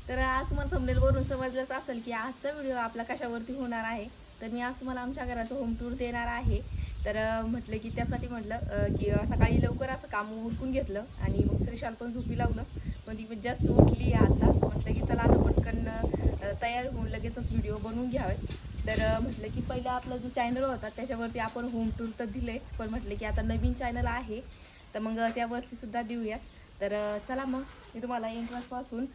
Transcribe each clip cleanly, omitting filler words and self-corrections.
तर आज मला थंबनेलवरून समजलंच असेल की आजचा व्हिडिओ आपला कशावरती होणार आहे. तर मी आज तुम्हाला आमच्या घराचं होम टूर देणार आहे. तर म्हटलं की त्यासाठी म्हटलं की सकाळी लवकर असं काम उरकून घेतलं आणि मग श्रीशाल पण झोपी लावलं. पण ती जस्ट उठली आता. म्हटलं की चला आता पटकन तयार होऊन लगेचच व्हिडिओ बनवून घ्यावे. तर म्हटलं की पहिला आपला जो चॅनल होता त्याच्यावरती आपण होम टूर तर दिलेच, पण म्हटलं की आता नवीन चॅनल आहे तर मग त्यावरती सुद्धा देऊयात. तर चला मग मी तुम्हाला एंट्रन्सपासून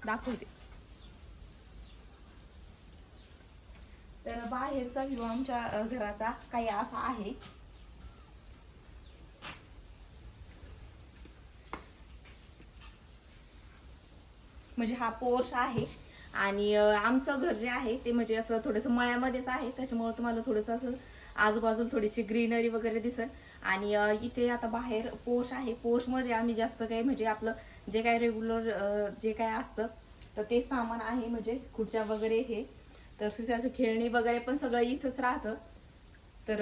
दाखवते. तर बाहेरचा व्ह्यू आमच्या घराचा काही असा आहे. म्हणजे हा पोर्च आहे आणि आमचं घर जे आहे ते म्हणजे असं थोडंसं मळ्यामध्येच आहे, त्याच्यामुळे तुम्हाला थोडंसं असं आजूबाजूला थोडीशी ग्रीनरी वगैरे दिसेल. आणि इथे आता बाहेर पोर्च आहे. पोर्चमध्ये आम्ही जास्त काही म्हणजे आपलं जे काय रेग्युलर जे काय असतं तर ते सामान आहे, म्हणजे खुर्च्या वगैरे हे. तर सिसाचं खेळणी वगैरे पण सगळं इथंच राहतं. तर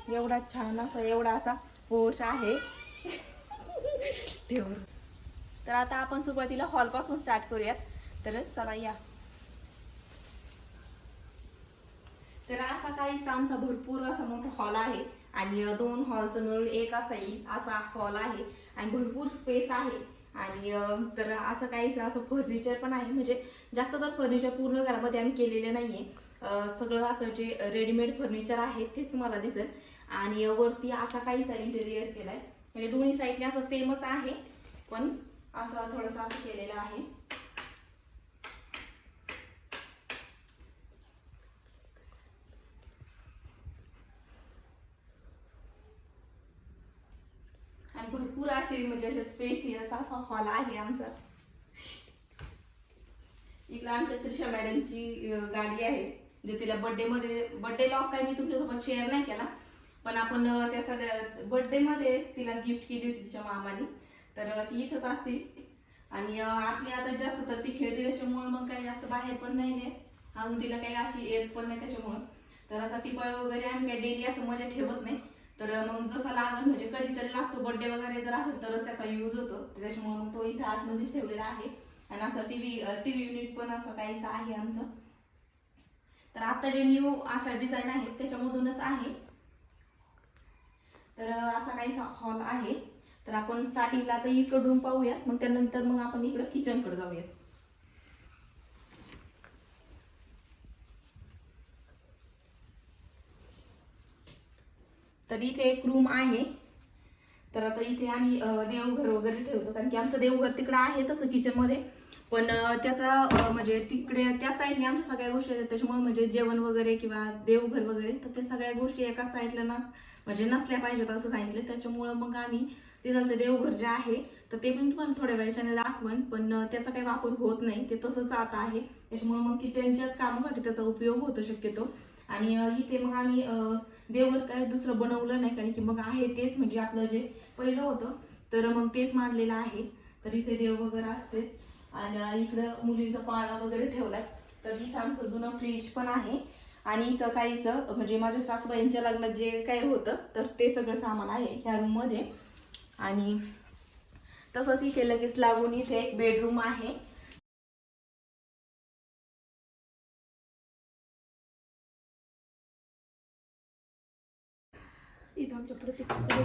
एवढा छान असा एवढा असा पोर्च आहे. ठेवून तर आता आपण सुरुवातीला हॉलपासून स्टार्ट करूयात. तर चला या. तर असा काहीसा आमचा भरपूर असा मोठा हॉल आहे आणि दोन हॉलचं मिळून एक असा येईल असा हॉल आहे आणि भरपूर स्पेस आहे. आणि तर असं काहीसं असं फर्निचर पण आहे, म्हणजे जास्त तर फर्निचर पूर्ण घरामध्ये आम्ही केलेले नाहीये. सगळं असं जे रेडीमेड फर्निचर आहे तेच तुम्हाला दिसेल. आणि वरती असा काहीसा इंटेरियर केलाय, म्हणजे दोन्ही साईडने असं सेमच आहे पण असं थोडंसं असं केलेलं आहे. आणि भरपूर असे म्हणजे असे स्पेसियस असा हॉल आहे आमचा. इकडे आमच्या श्रीषा मॅडमची गाडी आहे, जे तिला बर्थडे लॉक काय मी तुमच्यासोबत शेअर नाही केला, पण आपण त्या सगळ्या बर्थडे मध्ये तिला गिफ्ट केली होती तिच्या मामाने. तर ती इथंच असते आणि आतली आता जास्त तर ती खेळते, त्याच्यामुळे मग काही जास्त बाहेर पण नाही नेत. अजून तिला काही अशी येत पण नाही त्याच्यामुळं. तर असा टिपाय वगैरे आम्ही काही डेली असं मध्ये ठेवत नाही. तर मग जसा लागल म्हणजे कधीतरी लागतो बर्थडे वगैरे जर असेल तरच त्याचा यूज होतो, त्याच्यामुळे मग तो इथे आतमध्येच ठेवलेला आहे. आणि असं टीव्ही युनिट पण असं काहीसं आहे आमचं. तर आता जे न्यू अशा डिझाईन आहेत त्याच्यामधूनच आहे. तर असा काहीसा हॉल आहे. तर आपण स्टार्टिंगला आता इकडून पाहूयात, मग त्यानंतर मग आपण इकडं किचनकडे जाऊयात. तर इथे एक रूम आहे. तर आता इथे आम्ही देवघर वगैरे ठेवतो, कारण की आमचं देवघर तिकडं आहे तसं किचनमध्ये, पण त्याचा म्हणजे तिकडे त्या साईडने आमच्या सगळ्या गोष्टी आहेत, त्याच्यामुळे म्हणजे जेवण वगैरे किंवा देवघर वगैरे तर त्या सगळ्या गोष्टी एकाच साईडला म्हणजे नसल्या पाहिजेत असं सांगितलं. त्याच्यामुळं मग आम्ही तिथलचं देवघर जे आहे तर ते पण तुम्हाला थोड्या वेळाने दाखवण, पण त्याचा काही वापर होत नाही, ते तसंच आता आहे. त्याच्यामुळे मग किचनच्याच कामासाठी त्याचा उपयोग होतो शक्यतो. आणि इथे मग आम्ही देवघर काय दुसरं बनवलं नाही, कारण की मग आहे तेच म्हणजे आपलं जे पहिलं होतं तर मग तेच मांडलेलं आहे. तर इथे देव वगैरे असते आणि इकडं मुलींचा पाळणा वगैरे ठेवलाय. तर इथं आमचं जुनं फ्रीज पण आहे आणि इथं काहीसं म्हणजे माझ्या सासूबाईंच्या लग्नात जे काही होतं तर ते सगळं सामान आहे ह्या रूम मध्ये. आणि तसंच इथे लगेच लागून इथे एक बेडरूम आहे.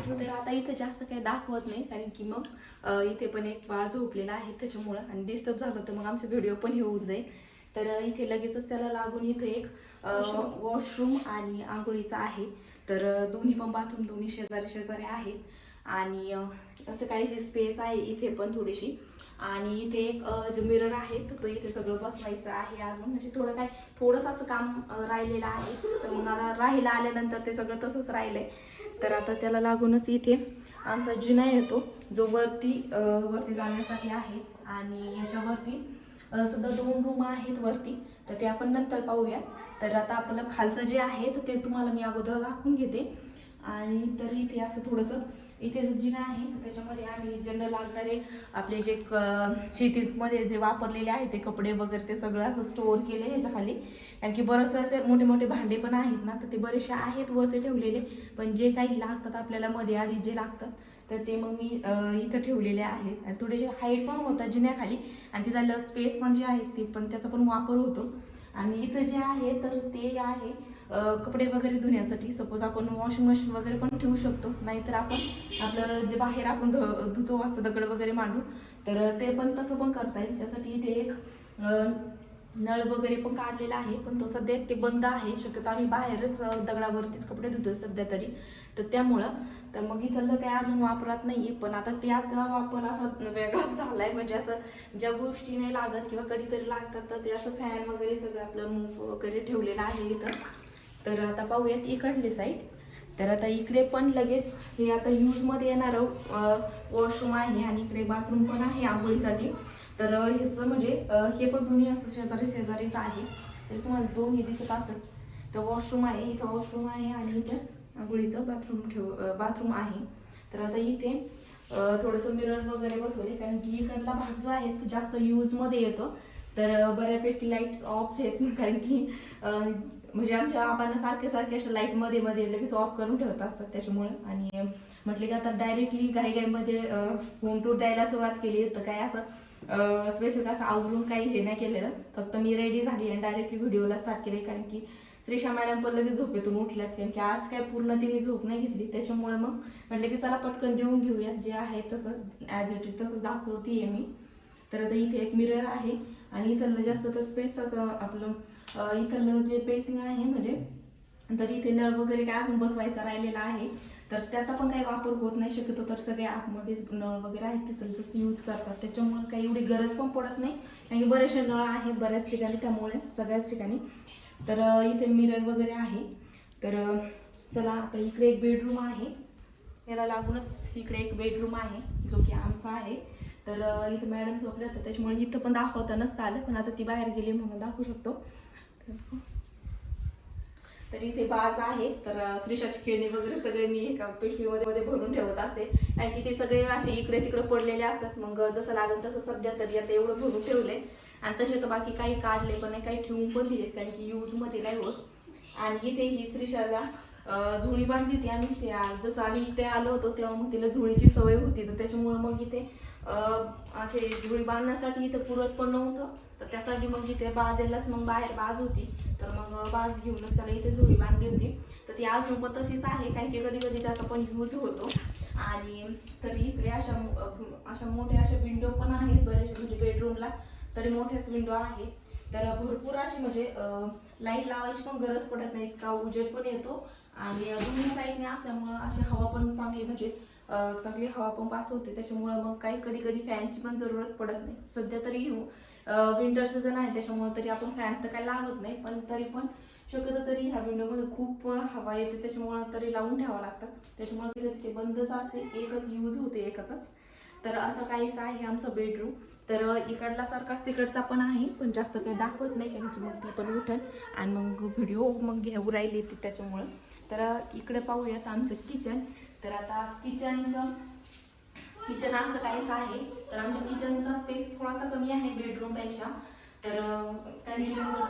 तर आता इथे जास्त काही दाखवत नाही, कारण की मग इथे पण एक बाळ झोपलेला आहे त्याच्यामुळं, आणि डिस्टर्ब झालं तर मग आमचा व्हिडिओ पण हे होऊन जाईल. तर इथे लगेचच त्याला लागून इथे एक वॉशरूम आणि आंघोळीचा आहे. तर दोन्ही पण बाथरूम दोन्ही शेजारी शेजारी आहेत. आणि असं काहीशी स्पेस आहे इथे पण थोडीशी. आणि इथे एक जे मिरर आहे तर तो इथे सगळं बसवायचं आहे अजून, म्हणजे थोडंसं असं काम राहिलेलं आहे. तर मग आता राहिलं आल्यानंतर ते सगळं तसंच राहिलंय. तर आता त्याला लागूनच इथे आमचा जिना येतो, जो वरती जाण्यासाठी आहे. आणि ह्याच्यावरती सुद्धा 2 रूम आहेत वरती, तर ते आपण नंतर पाहूया. तर आता आपलं खालचं जे आहे तर ते तुम्हाला मी अगोदर दाखवून घेते. आणि तर इथे असं थोडंसं इथे जो जिना आहे त्याच्यामध्ये आम्ही जनरल लागणारे आपले जे शेतीमध्ये जे वापरलेले आहे ते कपडे वगैरे ते सगळं असं स्टोअर केले ह्याच्या खाली. कारण की बरेचसे असे मोठे मोठे भांडे पण आहेत ना, तर ते बरेचसे आहेत वरती ठेवलेले, पण जे काही लागतात आपल्याला मध्ये आधी जे लागतात तर ते मग मी इथं ठेवलेले आहेत आणि थोडेसे हाईट पण होतात जिन्याखाली आणि तिथं स्पेस पण जे आहे ते पण त्याचा पण वापर होतो. आणि इथं जे आहे तर ते आहे कपडे वगैरे धुण्यासाठी. सपोज आपण वॉशिंग मशीन वगैरे पण ठेवू शकतो, नाहीतर आपण आपलं जे बाहेर आपण धुतो असं दगड वगैरे मांडून, तर ते पण तसं पण करता येईल. त्यासाठी इथे एक नळ वगैरे पण काढलेला आहे, पण तो सध्या ते बंद आहे. शक्यतो आम्ही बाहेरच दगडावरतीच कपडे धुतो सध्या तरी, तर त्यामुळं तर मग इथलं काही अजून वापरात नाहीये. पण आता त्याचा वापर असा वेगळाच झालाय, म्हणजे असं ज्या गोष्टी नाही लागत किंवा कधीतरी लागतात तर ते असं फॅन वगैरे सगळं आपलं मूव वगैरे ठेवलेलं आहे इथं. तर आता पाहूयात इकडली साईड. तर आता इकडे पण लगेच हे आता यूजमध्ये येणारं वॉशरूम आहे आणि इकडे बाथरूम पण आहे आंघोळीसाठी. तर ह्याचं म्हणजे हे पण दोन्ही असं शेजारी शेजारीच आहे. तर तुम्हाला दोन्ही दिसत असेल. तर वॉशरूम आहे, इथं वॉशरूम आहे आणि इथं आंघोळीचं बाथरूम आहे. तर आता इथे थोडंसं मिरर वगैरे बसवले, कारण की इकडला भाग जो आहे तो जास्त यूजमध्ये येतो. तर बऱ्यापैकी लाईट्स ऑफ आहेत, कारण की म्हणजे आमच्या आपण सारखे सारखे अशा लाईट मध्ये मध्ये लगेच ऑफ करून ठेवत असतात त्याच्यामुळे. आणि म्हटले की आता डायरेक्टली घाईघाईमध्ये होम टूर द्यायला सुरुवात केली, तर काय असं स्पेसिफिक असं आवरून काही हे नाही केलेलं. फक्त मी रेडी झाली आणि डायरेक्टली व्हिडिओला स्टार्ट केले, कारण की श्रीषा मॅडम पण लगेच झोपेतून उठल्यात, कारण की आज काय पूर्ण तिने झोप नाही घेतली. त्याच्यामुळे मग म्हटलं की चला पटकन देऊन घेऊयात, जे आहे तसं ॲज इट इज तसंच दाखवते मी. तर आता इथे एक मिरर आहे आणि इथलं जास्त तर स्पेस असं आपलं इथलं जे बेसिंग आहे म्हणजे, तर इथे नळ वगैरे काय अजून बसवायचा राहिलेला आहे. तर त्याचा पण काही वापर होत नाही शक्यतो. तर सगळे आतमध्येच नळ वगैरे आहेत तिथं जसं यूज करतात, त्याच्यामुळे काही एवढी गरज पण पडत नाही, कारण की बरेचसे नळ आहेत बऱ्याच ठिकाणी, त्यामुळे सगळ्याच ठिकाणी. तर इथे मिरर वगैरे आहे. तर चला आता इकडे एक बेडरूम आहे, याला लागूनच इकडे एक बेडरूम आहे जो की आमचा आहे. तर इथं मॅडम झोपल्या होत्या, त्याच्यामुळे इथं पण दाखवता नसतं आलं, पण आता ती बाहेर गेली म्हणून दाखवू शकतो. तर इथे बाज आहे. तर श्रीषाची खेळणी वगैरे सगळे मी एका पिशवीमध्ये भरून ठेवत असते, कारण की ते सगळे असे इकडे तिकडे पडलेले असतात. मग जसं लागेल तसं सध्या तरी आता एवढं भरून ठेवलंय. आणि तसे तर बाकी काही काढले पण नाही, काही ठेवून पण दिलेत, कारण की यूजमध्ये नाही होत. आणि इथे ही श्रीषाला झोळी बांधली होती आम्ही. जसं आम्ही इकडे आलो होतो तेव्हा मग तिला झोळीची सवय होती, तर त्याच्यामुळं मग इथे असे झोळी बांधण्यासाठी इथं पुरत पण नव्हतं. तर त्यासाठी मग इथे बाजेलाच मग बाहेर बाज होती, तर मग बाज घेऊनच त्याला इथे झोळी बांधली होती. तर ती आज पण तशीच आहे, कारण की कधी कधी त्याचा पण यूज होतो. आणि तरी इकडे अशा मोठ्या अशा विंडो पण आहेत बरेचसे, म्हणजे बेडरूमला तरी मोठ्याच विंडो आहेत. तर भरपूर अशी म्हणजे लाईट लावायची पण गरज पडत नाही, इतका उजेड पण येतो. आणि दोन्ही साईडने असल्यामुळं अशी हवा पण चांगली, म्हणजे चांगली हवा पण पास होते. त्याच्यामुळं मग काही कधी कधी फॅनची पण जरूरत पडत नाही. सध्या तरी विंटर सीझन आहे, त्याच्यामुळे तरी आपण फॅन तर काही लावत नाही, पण तरी पण शक्यतो तरी ह्या विंडोमध्ये खूप हवा येते, त्याच्यामुळं तरी लावून ठेवावं लागतात. त्याच्यामुळे ते बंदच असते, एकच यूज होते एकच. तर असं काहीच आहे आमचं बेडरूम. तर इकडला सारखाच तिकडचा पण आहे, पण जास्त काही दाखवत नाही, कारण की मग ती पण उठल आणि मग व्हिडिओ मग घेऊ राहिली ती त्याच्यामुळं. तर इकडे पाहूयात आमचं किचन. तर आता किचन असं काहीच आहे. तर आमच्या किचनचा स्पेस थोडासा कमी आहे बेडरूमपेक्षा. तर त्यांनी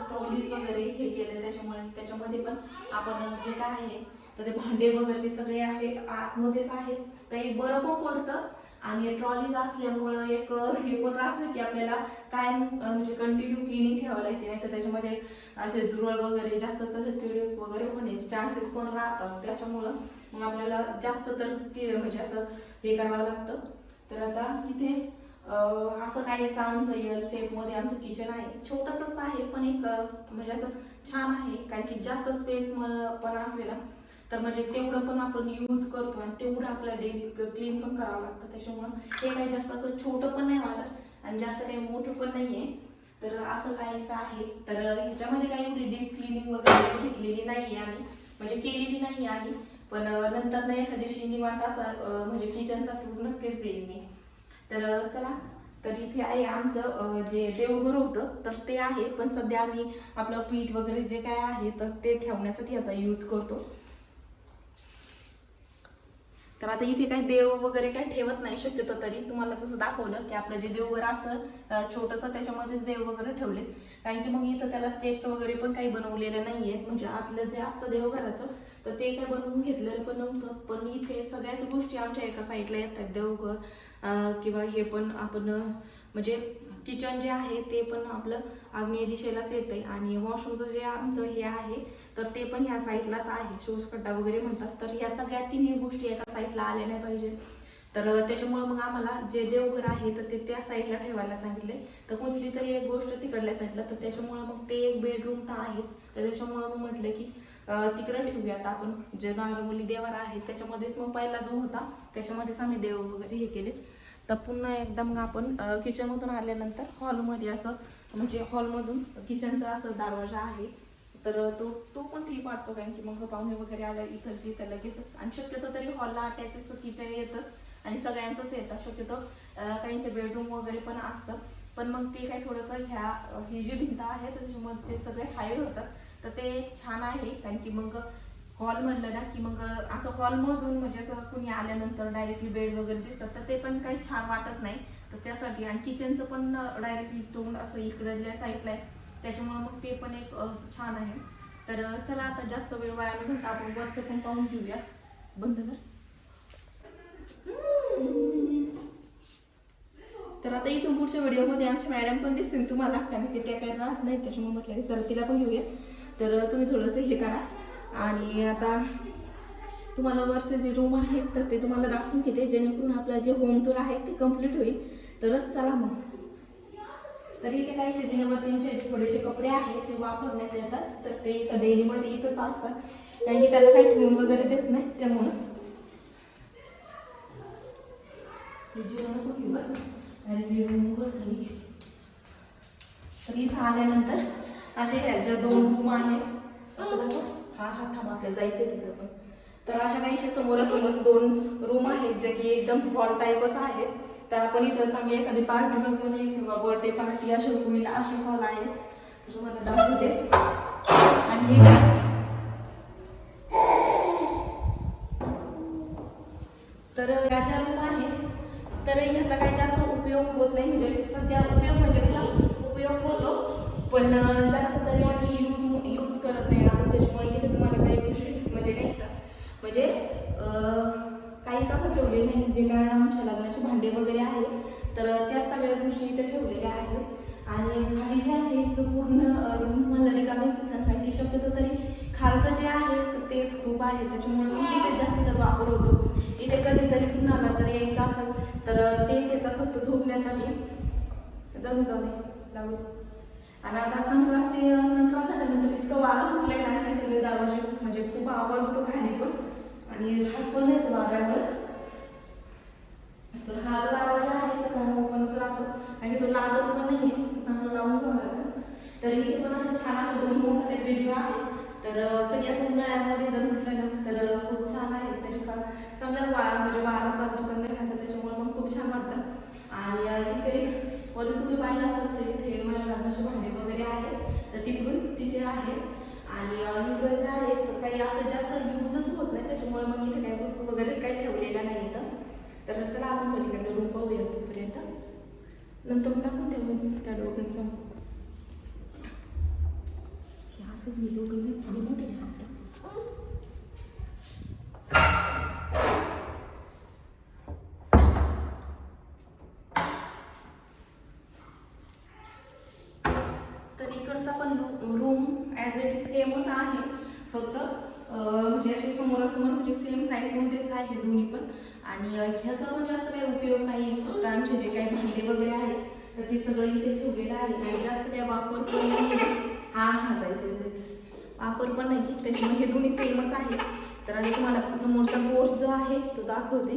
ट्रॉलीज वगैरे हे केले, त्याच्यामध्ये पण आपण जे काय आहे तर ते भांडे वगैरे ते सगळे असे आतमध्येच आहेत. तर एक बरं पण पडतं. आणि ट्रॉलीज असल्यामुळं एक हे पण राहतं की आपल्याला कायम म्हणजे कंटिन्यू क्लिनिंग ठेवावं लागते, नाही तर त्याच्यामध्ये असे झुरळ वगैरे जास्त असं किडे वगैरे होण्याचे चान्सेस पण राहतात. त्याच्यामुळं मग आपल्याला जास्त तर म्हणजे असं हे करावं लागतं. तर आता इथे असं काही आमचं एल शेपमध्ये आमचं किचन आहे. छोटंसंच आहे, पण एक म्हणजे असं छान आहे, कारण की जास्त स्पेस पण असलेला, तर म्हणजे तेवढं पण आपण यूज करतो आणि तेवढं आपल्याला डेली क्लीन पण करावं लागतं. त्याच्यामुळं हे काही जास्त असं छोटं पण नाही वाटत आणि जास्त काही मोठं पण नाही आहे. तर असं काहीच आहे. तर ह्याच्यामध्ये काही एवढी डीप क्लिनिंग वगैरे घेतलेली नाही आहे आम्ही, म्हणजे केलेली नाही आहे आम्ही. पण नंतर नाही एखाद्या दिवशी निवांत असं म्हणजे किचनचा टूर नक्कीच देईल मी. तर चला, तर इथे आहे आमचं जे देवघर होतं तर ते आहे, पण सध्या आम्ही आपलं पीठ वगैरे जे काय आहे तर ते ठेवण्यासाठी याचा यूज करतो. तर आता इथे काही देव वगैरे काही ठेवत नाही शक्यतो. तरी तुम्हाला जसं दाखवलं की आपलं जे देवघर असतं छोटंसं, त्याच्यामध्येच देव वगैरे ठेवले, कारण की मग इथं त्याला स्टेप्स वगैरे पण काही बनवलेले नाही आहेत. म्हणजे आतलं जे असतं देवघराचं तर ते काय बनवून घेतलेलं पण नव्हतं. पण इथे सगळ्याच गोष्टी आमच्या एका साईडला येतात. देवघर किंवा हे पण आपण म्हणजे किचन जे आहे ते पण आपलं आग्नेय दिशेलाच येतंय आणि वॉशरूमचं जे आमचं हे आहे तर ते पण ह्या साईडलाच आहे. शोषखड्डा वगैरे म्हणतात. तर ह्या सगळ्या तिन्ही गोष्टी एका साईडला आल्या नाही पाहिजे. तर त्याच्यामुळं मग आम्हाला जे देवघर आहे तर ते त्या साईडला ठेवायला सांगितले. तर कुठली तरी एक गोष्ट तिकडल्या साईडला, तर त्याच्यामुळं मग ते एक बेडरूम तर आहेच. तर त्याच्यामुळं मग म्हटलं की तिकडं ठेवूयात आपण. जे नॉर्मली देवारा आहे त्याच्यामध्येच मग पहिला जो होता त्याच्यामध्येच आम्ही देव वगैरे हे केले. तर पुन्हा एकदा मग आपण किचनमधून आल्यानंतर हॉलमध्ये असं म्हणजे हॉलमधून किचनचा असं दरवाजा आहे. तर तो पण ठीक वाटतो, कारण की मग पाहुणे वगैरे आल्या इथं तिथं लगेचच. आणि शक्यतो तरी हॉलला अटॅचच किचन येतच आणि सगळ्यांचंच येतं शक्यतो. काहींचे बेडरूम वगैरे पण असतं, पण मग ते काही थोडंसं ही जी भिंत आहे त्याच्यामध्ये ते सगळे हाईड होतात. तर ते छान आहे, कारण की मग हॉल म्हणलं ना की मग असं हॉलमधून म्हणजे असं कुणी आल्यानंतर डायरेक्टली बेड वगैरे दिसतात तर ते पण काही छान वाटत नाही. तर त्यासाठी आणि किचनचं पण डायरेक्टली तोंड असं इकडल्या साईडला आहे, त्याच्यामुळे मग ते पण एक छान आहे. तर चला आता जास्त वेळ वाया न घालता आपण वरचं पण पाहून घेऊया. बंद कर. तर आता इथून पुढच्या व्हिडिओमध्ये आमची मॅडम पण दिसतील तुम्हाला, कारण की त्या काही राहत नाही, त्याच्यामुळे म्हटलं की चला तिला पण घेऊया. तर तुम्ही थोडंसं हे करा. आणि आता तुम्हाला वरचे जे रूम आहेत तर ते तुम्हाला दाखवून घेते, जेणेकरून आपला जे होम टूर आहे ते कम्प्लीट होईल. तर चला मग. तर इथे काही शेतीवरती थोडेसे कपडे आहेत जे वापरण्यात येतात, तर ते इथं डेलीमध्ये इथंच असतात, कारण की त्याला काही ठेवून वगैरे देत नाही. त्यामुळं तर इथं आल्यानंतर असे ह्याच्या 2 रूम आहेत. असं दाखव. हा थांबा, आपल्याला जायचंय तिकडे पण. तर अशा काहीशा समोरासमोर 2 रूम आहेत जे की एकदम हॉल टाईपच आहेत. तर आपण इथं चांगली एखादी पार्टी वगैरे किंवा बर्थडे पार्टी अशी होईल असे हॉल आहेत. तुम्हाला दाखवते. आणि हे तर या ज्या रूम आहेत तर ह्याचा काही जास्त उपयोग होत नाही. म्हणजे सध्या उपयोग म्हणजे कसा उपयोग होतो, पण जास्त तरी आम्ही यूज करत नाही अजून. त्याच्यामुळे इथे तुम्हाला काही गोष्टी म्हणजे नाही म्हणजे काहीच असं ठेवले नाही. जे काय आमच्या लग्नाचे भांडे वगैरे आहेत तर त्या सगळ्या गोष्टी इथे ठेवलेल्या आहेत. आणि खाली जे आहे तो पूर्ण रूम तुम्हाला रिकामीच दिसत नाही, की शक्यतो तरी खालचं जे आहे तर तेच खूप आहे. त्याच्यामुळे मग इथे जास्त तर वापर होतो. इथे कधीतरी कुणाला जर यायचं असेल तर तेच येतात फक्त झोपण्यासाठी. जाऊ लागू. आणि आता संक्रांत झाल्यानंतर इतकं वारं सुटलंय ना की सगळे दरवाजे म्हणजे खूप आवाज होतो खाली पण, आणि हात पण नाही वाऱ्यामुळे. तर हा जो दरवाजा आहे तो काय ओपनच राहतो, आणि तो लागत पण नाही, चांगलं लावून घ्यावं लागतं. तर इथे पण असं छान असे 2 मोठे व्हिडिओ आहेत. तर कधी असं उन्हाळ्यामध्ये जर म्हटलं ना तर खूप छान आहे. म्हणजे चांगलं म्हणजे वारा चालतो चांगलं घ्यायचं, त्याच्यामुळे मग खूप छान वाटतं. आणि इथे वरती तुम्ही पाहिलं असेल तर इथे माझ्या लग्नाचे भांडे वगैरे आहेत, तर तिकडून तिचे आहेत. आणि इकडं जे आहेत काही असं जास्त यूजच होत नाही, त्याच्यामुळे मग इथे काही वस्तू वगैरे काही ठेवलेल्या नाही इथं. तर चला आपण पलीकडे रूम पाहूया तोपर्यंत, नंतर मग दाखवून ठेवून त्या डोक्याचं असंच गेलो मोठे फक्त. तर इकडचा पण रूम ॲज इट इज सेमच आहे, फक्त म्हणजे असे समोरासमोर म्हणजे सेम साईजमध्येच आहे दोन्ही पण. आणि ह्याचा म्हणजे असं काही उपयोग नाही. फक्त आमचे जे काही भांडे वगैरे आहेत तर ते सगळं इथे ठेवलेलं आहे, आणि जास्त काही वापर पण नाही. हा जायचं वापर पण नाही, त्याच्यामुळे हे दोन्ही सेमच आहे. तर आणि तुम्हाला समोरचा बोर्ड जो आहे तो दाखवते.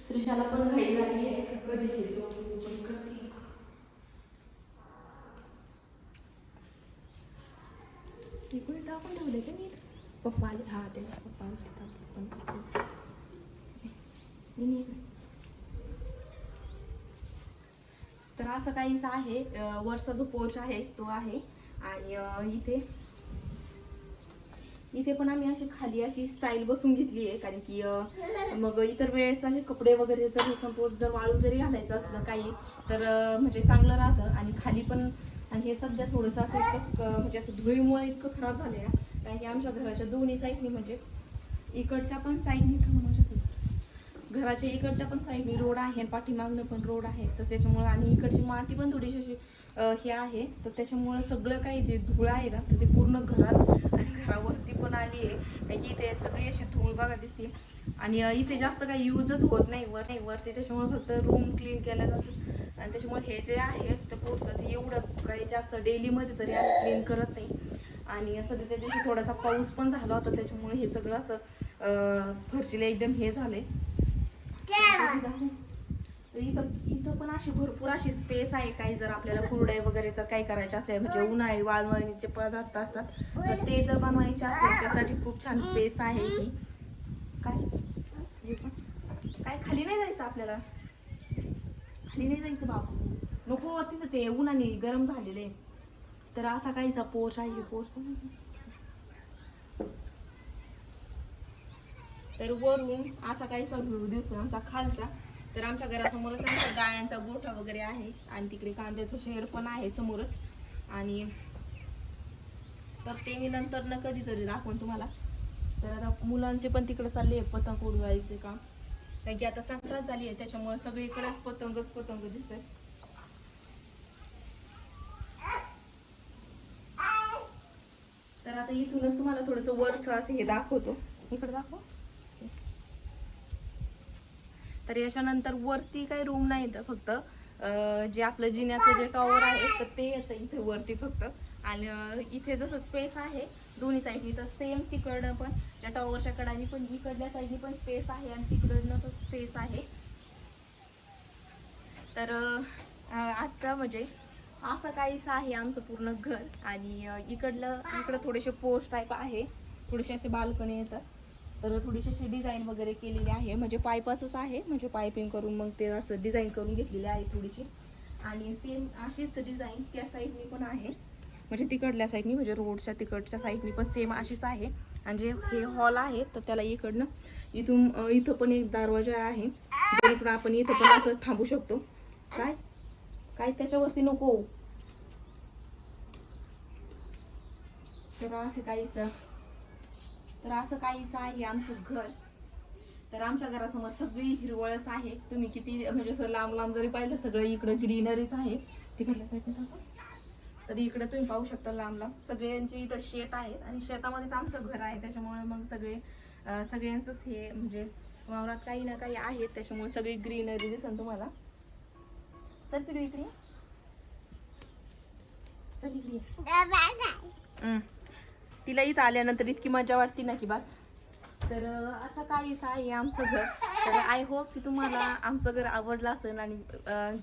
श्रीशाला पण घाई झाली आहे, कधी घेतो पण करते. इकडे टाकून ठेवले का मी? पप्पा आले. हा त्यांचे पप्पा आले. तर असं काहीच आहे. वरचा जो पोर्च आहे तो आहे. आणि इथे पण आम्ही अशी खाली अशी स्टाईल बसून घेतली आहे, कारण की मग इतर वेळेस असे कपडे वगैरे जर सपोज जर वाळू जरी घालायचं असलं काही तर म्हणजे चांगलं राहतं. आणि खाली पण, आणि हे सध्या थोडंसं असं इतकं म्हणजे असं धुळीमुळे इतकं खराब झालं आहे, कारण की आमच्या घराच्या दोन्ही साईडनी म्हणजे इकडच्या पण साईडनी थांबू शकतो. घराच्या इकडच्या पण साईडनी रोड आहे आणि पाठीमागनं पण रोड आहे, तर त्याच्यामुळं आणि इकडची माती पण थोडीशी अशी हे आहे, तर त्याच्यामुळं सगळं काही जे धूळ आहे ना तर ते पूर्ण घरात आणि घरावरती पण आली आहे. कारण की इथे सगळी अशी धूळ बघा दिसते आणि इथे जास्त काही यूजच होत नाही वरती, त्याच्यामुळे फक्त रूम क्लीन केला जातो आणि त्याच्यामुळे हे जे आहे तर पुढचं ते एवढं काही जास्त डेलीमध्ये तरी आम्ही क्लीन करत नाही. आणि सध्या त्या दिवशी थोडासा पाऊस पण झाला होता, त्याच्यामुळे हे सगळं असं फरशीला एकदम हे झालंय. तर इथं पण अशी भरपूर अशी स्पेस आहे. काही जर आपल्याला कुरडे वगैरे जर काही करायचे असले म्हणजे उन्हाळी वाळवणीचे पदार्थ असतात तर ते जर बनवायचे असले त्यासाठी खूप छान स्पेस आहे ही. काय खाली नाही जायचं आपल्याला, खाली नाही जायचं बाबू, नको तिथं ते उन्हाने गरम झालेले. तर असा काहीसा पोर्च आहे. तर वरून असा काहीसा व्ह्यू दिसतो आमचा खालचा. तर आमच्या घरासमोरच आमच्या गायांचा गोठा वगैरे आहे आणि तिकडे कांद्याचं शेर पण आहे समोरच. आणि तर ते मी नंतर न कधीतरी दाखवून तुम्हाला. तर आता मुलांचे पण तिकडे चालले आहे पतंग उडवायचे काम, कारण की आता संक्रांत झाली आहे त्याच्यामुळे सगळीकडेच पतंग दिसतंय. तर आता इथूनच तुम्हाला थोडंसं वरचं असं हे दाखवतो. इकडे दाखव. तर याच्यानंतर वरती काही रूम नाही तर फक्त जे आपलं जिन्याचं जे टॉवर आहे तर ते येतं इथे वरती फक्त. आणि इथे जसं स्पेस आहे दोन्ही साईडनी तर सेम तिकडनं पण त्या टॉवरच्या कडानी पण इकडल्या साईडनी पण स्पेस आहे आणि तिकडनं पण स्पेस आहे. तर आजचं म्हणजे असं काहीच आहे आमचं पूर्ण घर. आणि इकडं थोडेसे पोस्ट टाईप आहे, थोडेसे असे बाल्कनी येतात. तर थोडीशी अशी डिझाईन वगैरे केलेली आहे, म्हणजे पाईपाचंच आहे, म्हणजे पायपिंग करून मग ते असं डिझाईन करून घेतलेली आहे थोडीशी. आणि सेम अशीच डिझाईन त्या साईडनी पण आहे, म्हणजे तिकडल्या साईडनी म्हणजे रोडच्या तिकडच्या साईडनी पण सेम अशीच आहे. आणि जे हे हॉल आहे तर त्याला इथं पण एक दरवाजा आहे, जेणेकरून आपण इथं पण असं थांबू शकतो. काय त्याच्यावरती नको. तर असं काहीच आहे आमचं घर. तर आमच्या घरासमोर सगळी हिरवळच आहे. तुम्ही किती म्हणजे असं लांब जरी पाहिलं सगळं इकडं ग्रीनरीच आहे तिकडल्या साईडला. तर इकडे तुम्ही पाहू शकता लांब सगळ्यांचे इथं शेत आहेत आणि शेतामध्येच आमचं घर आहे, त्याच्यामुळे मग सगळ्यांचंच हे म्हणजे वावरात काही ना काही आहेत, त्याच्यामुळे सगळी ग्रीनरी दिसेल तुम्हाला. चल पिलू इकडे, चल इकडे. तिला इथं आल्यानंतर इतकी मजा वाटते ना की बस. तर असं काहीच आहे आमचं घर. तर आय होप की तुम्हाला आमचं घर आवडलं असेल आणि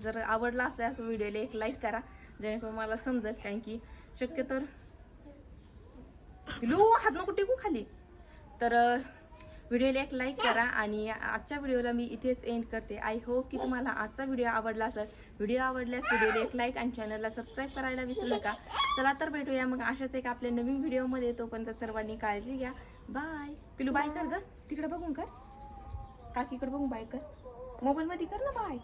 जर आवडलं असल्यास व्हिडिओला एक लाईक करा, जेणेकरून मला समजेल. कारण की शक्यतो पिलू हात नको टिकू खाली. तर व्हिडिओला एक लाईक करा आणि आजच्या व्हिडिओला मी इथेच एंड करते. आय होप की तुम्हाला आजचा व्हिडिओ आवडला असेल. व्हिडिओ आवडल्यास व्हिडिओला एक लाईक आणि चॅनलला सबस्क्राईब करायला विसरू नका. चला तर भेटूया मग अशाच एक आपल्या नवीन व्हिडिओमध्ये. तोपर्यंत सर्वांनी काळजी घ्या. बाय. पिलू बाय कर ग, तिकडे बघून कर, काकीकडे बघून बाय कर, मोबाईलमध्ये कर ना बाय.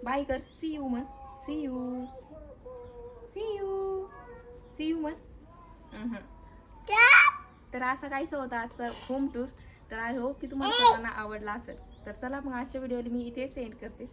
बाय कर. सी यू मन, सी यू मन. तर असं काहीच होतं आजचं होम टूर. तर आय होप की तुम्हाला सर्वांना आवडला असेल. तर चला मग आजच्या व्हिडिओला मी इथेच एंड करते.